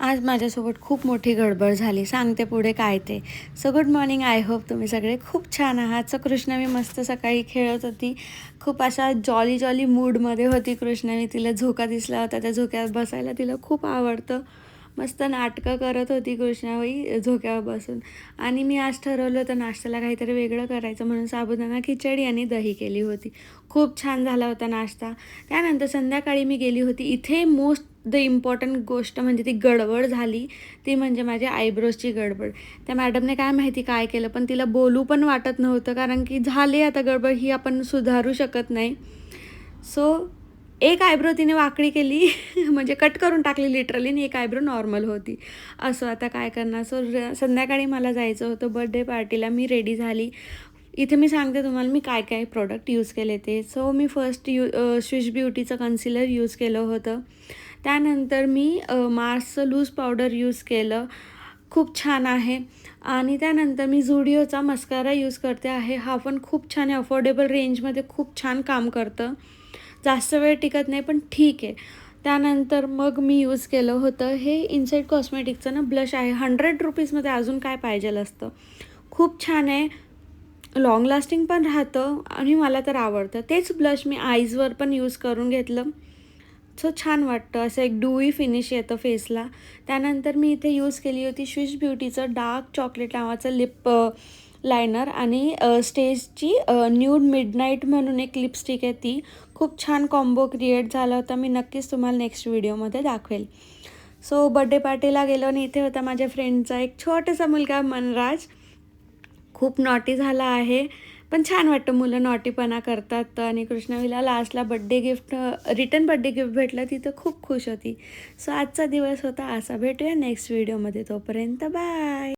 आज माझ्यासोबत खूप मोठी गडबड झाली. सांगते पुढे काय ते. So good morning. I hope तुम्ही सगळे खूप छान आहात. सो कृष्णा मी मस्त सकाळी खेळत होती. खूप अशा जॉली जॉली मूडमध्ये होती कृष्णाने. तिला झोका दिसला होता. त्या झोक्यात बसायला तिला खूप आवडतं. मस्त नाटकं करत होती कृष्णाबाई झोक्यावर बसून. आणि मी आज ठरवलं होतं नाश्त्याला काहीतरी वेगळं करायचं म्हणून साबुदाणा खिचडी आणि दही केली होती. खूप छान झाला होता नाश्ता. त्यानंतर संध्याकाळी मी गेली होती. इथे मोस्ट द इम्पॉर्टंट गोष्ट म्हणजे ती गडबड झाली, ती म्हणजे माझ्या आयब्रोजची गडबड. त्या मॅडमने काय माहिती काय केलं, पण तिला बोलू पण वाटत नव्हतं कारण की झाली आता गडबड, ही आपण सुधारू शकत नाही. सो एक आयब्रो तिने वाकडी केली म्हणजे कट करून टाकली लिटरली, आणि एक आयब्रो नॉर्मल होती. असं आता काय करणार. सो संध्याकाळी मला जायचं होतं बर्थडे पार्टीला. मी रेडी झाली. इथे मी सांगते तुम्हाला मी काय काय प्रोडक्ट यूज केले ते. सो मी फर्स्ट स्विश ब्युटीचं कन्सिलर यूज केलं होतं. त्यानंतर मी मार्सचं लूज पावडर यूज केलं. खूप छान आहे. आणि त्यानंतर मी झुडिओचा मस्कारा यूज करते आहे. हा पण खूप छान आहे. अफोर्डेबल रेंजमध्ये खूप छान काम करतं. जास्त वेळ टिकत नाही पण ठीक आहे. त्यानंतर मग मी यूज केलं होतं हे इनसाईड कॉस्मेटिकचं ना ब्लश आहे. 100 रुपीजमध्ये अजून काय पाहिजेल असतं. खूप छान आहे. लाँग लास्टिंग पण राहतं आणि मला तर आवडतं. तेच ब्लश मी आईजवर पण यूज करून घेतलं. सो छान वाटतं. असं एक डूई फिनिश येतं फेसला. त्यानंतर मी इथे यूज केली होती स्विश ब्युटीचं डार्क चॉकलेट नावाचं लिप लायनर आणि स्टेजची न्यूड मिडनाईट म्हणून एक लिपस्टिक आहे ती. खूप छान कॉम्बो क्रिएट झाला होता. मी नक्कीच तुम्हाला नेक्स्ट व्हिडिओमध्ये दाखवेल. सो बड्डे पार्टीला गेलो आणि इथे होता माझ्या फ्रेंडचा एक छोटासा मुलगा मनराज. खूप नॉटी झाला आहे. पण छान वाटतं मुलं नॉटीपणा करतात. आणि कृष्णवीला लास्टला रिटर्न बड्डे गिफ्ट भेटलं. ती तर खूप खुश होती. सो आजचा दिवस होता असा. भेटूया नेक्स्ट व्हिडिओमध्ये. तोपर्यंत बाय.